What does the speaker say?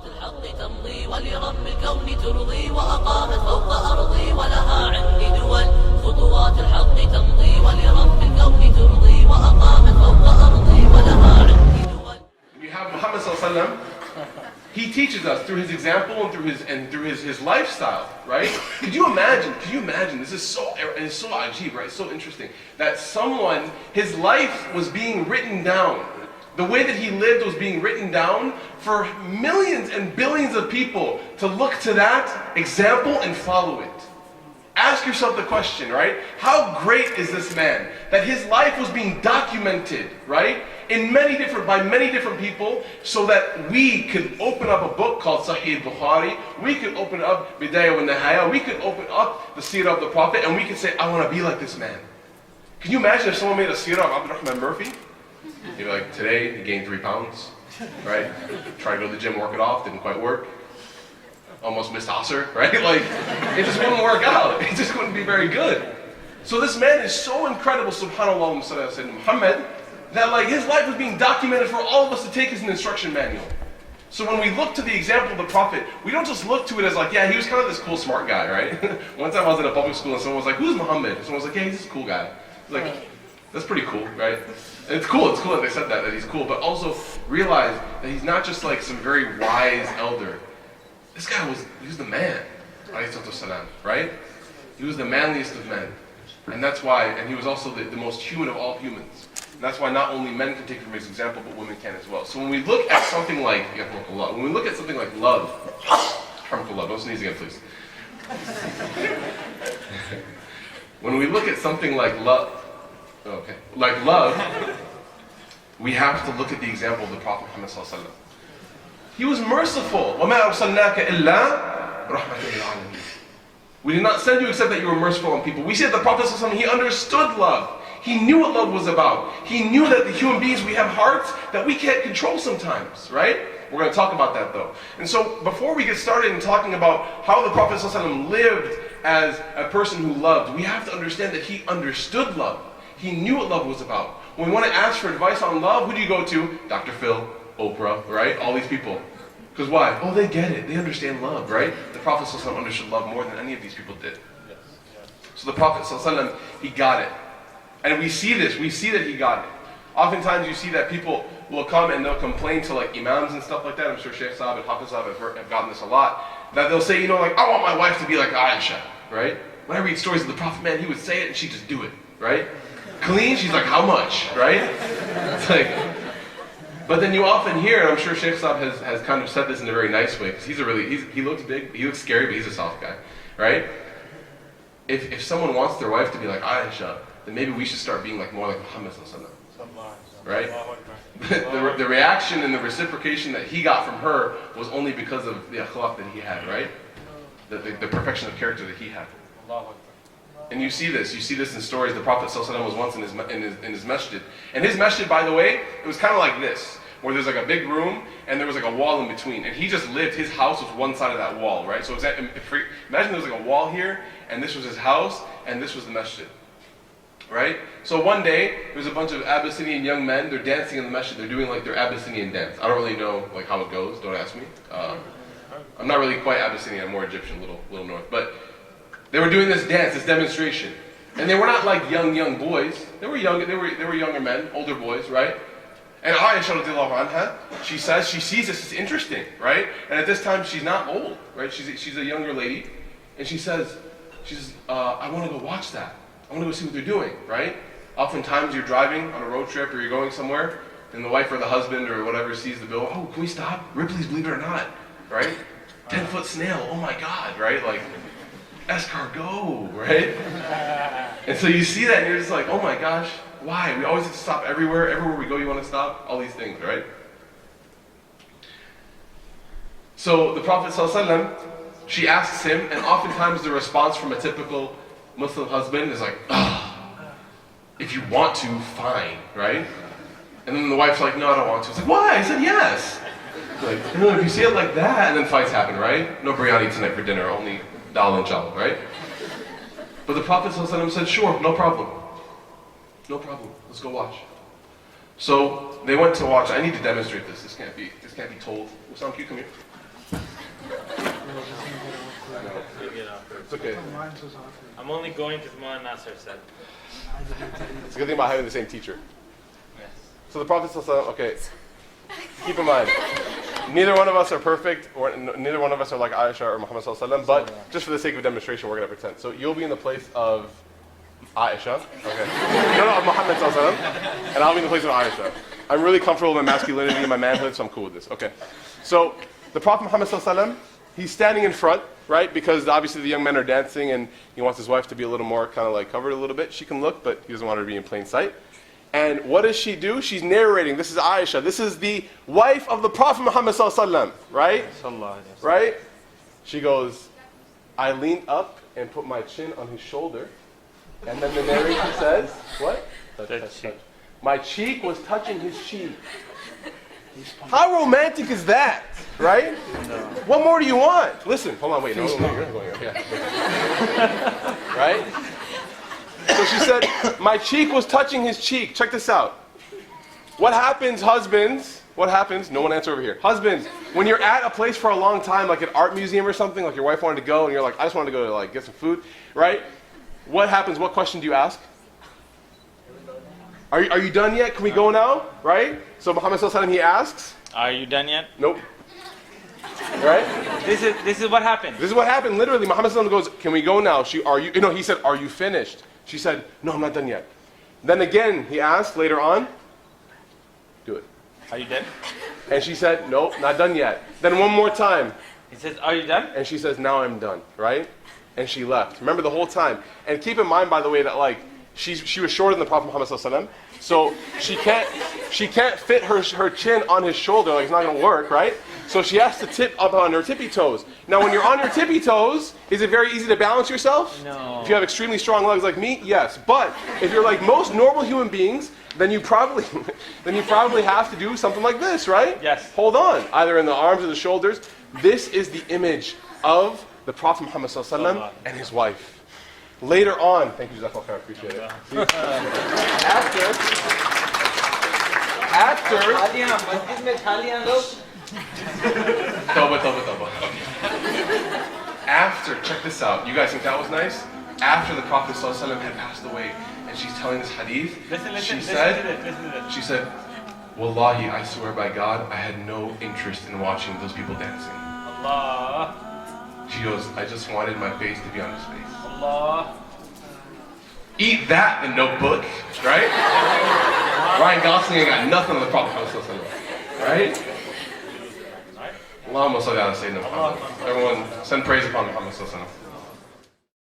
الحق تمضي ولرب الكون ترضي وأقامت فوق أرضي ولها عندي دول خطوات الحق تمضي ولرب الكون ترضي وأقامت فوق أرضي ولها عندي دول. You have Muhammad sallallahu alaihi wasallam. He teaches us through his example and through his lifestyle, right? Could you imagine? This is so ajib, right? So interesting that someone, his life was being written down. The way that he lived was being written down for millions and billions of people to look to that example and follow it. Ask yourself the question, right? How great is this man? That his life was being documented, right? By many different people, so that we could open up a book called Sahih Bukhari, we could open up Bidayah wa Nihaya, we could open up the seerah of the Prophet, and we could say, I want to be like this man. Can you imagine if someone made a seerah of Abdurrahman Murphy? You're like, today he gained 3 pounds, right? Tried to go to the gym, work it off, didn't quite work. Almost missed Asr, right? Like, it just wouldn't work out. It just wouldn't be very good. So this man is so incredible, subhanAllah, Muhammad, that like his life was being documented for all of us to take as an instruction manual. So when we look to the example of the Prophet, we don't just look to it as like, yeah, he was kind of this cool, smart guy, right? One time I was in a public school and someone was like, who's Muhammad? And someone was like, yeah, he's this cool guy. Like, that's pretry cool, right? And it's cool that they said that he's cool, but also realize that he's not just like some very wise elder. This guy he was the man, right? He was the manliest of men. And that's why, and he was also the most human of all humans. And that's why not only men can take from his example, but women can as well. So when we look at something like, love, don't sneeze again, please. When we look at something like love, we have to look at the example of the Prophet Muhammad sallallahu alaihi wasallam. He was merciful. وَمَا أَرْسَلْنَاكَ إِلَّا رَحْمَةً لِلْعَالَمِينَ. We did not send you except that you were merciful on people. We see that the Prophet sallallahu alaihi wasallam, he understood love. He knew what love was about. He knew that the human beings, we have hearts that we can't control sometimes, right? We're going to talk about that though. And so before we get started in talking about how the Prophet sallallahu alaihi wasallam lived as a person who loved, we have to understand that he understood love. He knew what love was about. When we want to ask for advice on love, who do you go to? Dr. Phil, Oprah, right? All these people. Because why? Oh, they get it. They understand love, right? The Prophet ﷺ understood love more than any of these people did. So the Prophet ﷺ, he got it. And we see this. We see that he got it. Oftentimes you see that people will come and they'll complain to like imams and stuff like that. I'm sure Sheikh Saab and Hafiz Saab have gotten this a lot. That they'll say, like, I want my wife to be like Aisha, right? When I read stories of the Prophet, man, he would say it and she'd just do it, right? Clean, she's like, how much, right? It's like, but then you often hear, and I'm sure Sheikh Saab has kind of said this in a very nice way, because he looks big, he looks scary, but he's a soft guy, right? If someone wants their wife to be like Aisha, then maybe we should start being like more like Muhammad sallallahu alaihi wasallam, right? The reaction and the reciprocation that he got from her was only because of the akhlaq that he had, right? The perfection of character that he had. And you see this in stories. The Prophet ﷺ was once in his masjid. And his masjid, by the way, it was kind of like this, where there's like a big room and there was like a wall in between. And he just lived, his house was one side of that wall, right? So imagine there was like a wall here, and this was his house, and this was the masjid, right? So one day, there's a bunch of Abyssinian young men, they're dancing in the masjid, they're doing like their Abyssinian dance. I don't really know like how it goes, don't ask me. I'm not really quite Abyssinian, I'm more Egyptian, little north. But they were doing this dance, this demonstration. And they were not like young boys. They were younger men, older boys, right? And Aisha radiallahu anha, she says, she sees this as interesting, right? And at this time, she's not old, right? She's a younger lady. And she says, I want to go watch that. I want to go see what they're doing, right? Oftentimes you're driving on a road trip or you're going somewhere, and the wife or the husband or whatever sees the bill, oh, can we stop? Ripley's Believe It or Not, right? 10-foot snail, oh my God, right? Like, escargot, right? And so you see that and you're just like, oh my gosh, why? We always have to stop everywhere we go you want to stop, all these things, right? So the Prophet ﷺ, she asks him, and oftentimes the response from a typical Muslim husband is like, if you want to, fine, right? And then the wife's like, no, I don't want to. It's like, why? I said yes. Like, if you say it like that, and then fights happen, right? No biryani tonight for dinner, only dal and chawal, right? But the Prophet ﷺ said, sure, no problem. No problem, let's go watch. So they went to watch. I need to demonstrate this. This can't be told. Wissam, can you come here? It's okay. I'm only going because Mullah Nasser said. It's a good thing about having the same teacher. Yes. So the Prophet ﷺ, okay, keep in mind, neither one of us are perfect, or neither one of us are like Aisha or Muhammad ﷺ, but just for the sake of demonstration, we're going to pretend. So you'll be in the place of Aisha, okay? No, of Muhammad ﷺ, and I'll be in the place of Aisha. I'm really comfortable with my masculinity and my manhood, so I'm cool with this, okay? So the Prophet Muhammad ﷺ, he's standing in front, right? Because obviously the young men are dancing and he wants his wife to be a little more kind of like covered a little bit. She can look, but he doesn't want her to be in plain sight. And what does she do? She's narrating. This is Aisha. This is the wife of the Prophet Muhammad ﷺ, right? Right? She goes, I leaned up and put my chin on his shoulder. And then the narration says, what? Touch. My cheek was touching his cheek. How romantic is that? Right? No. What more do you want? Listen, hold on, wait. No, you're not going there. Yeah. Right? So she said, my cheek was touching his cheek. Check this out. What happens, husbands? What happens? No one answer over here. Husbands, when you're at a place for a long time, like an art museum or something, like your wife wanted to go, and you're like, I just wanted to go to like get some food, right? What happens? What question do you ask? Are you done yet? Can we go now? Right? So Muhammad sallallahu alaihi wasallam, he asks. Are you done yet? Nope. Right? This is what happened. This is what happened. Literally, Muhammad sallallahu alaihi wasallam goes, can we go now? He said, are you finished? She said, no, I'm not done yet. Then again, he asked later on, do it. Are you done? And she said, nope, not done yet. Then one more time. He says, are you done? And she says, now I'm done, right? And she left. Remember the whole time. And keep in mind, by the way, that like, she was shorter than the Prophet Muhammad sallallahu alaihi wasallam. So she can't fit her chin on his shoulder, like it's not gonna work, right? So she has to tip up on her tippy toes. Now when you're on your tippy toes, is it very easy to balance yourself? No. If you have extremely strong legs like me, yes. But if you're like most normal human beings, then you probably have to do something like this, right? Yes. Hold on, either in the arms or the shoulders. This is the image of the Prophet Muhammad sallallahu alaihi wasallam and his wife. Later on, thank you, Jazakallah khair, appreciate it. After, check this out. You guys think that was nice? After the Prophet ﷺ had passed away, and she's telling this hadith, she said, Wallahi, I swear by God, I had no interest in watching those people dancing. Allah. She goes, I just wanted my face to be on his face. Allah. Eat that, the Notebook, right? Ryan Gosling ain't got nothing on the Prophet ﷺ, right? Allahumma salli ala Sayyidina Muhammad. Everyone, send praise upon Muhammad ﷺ.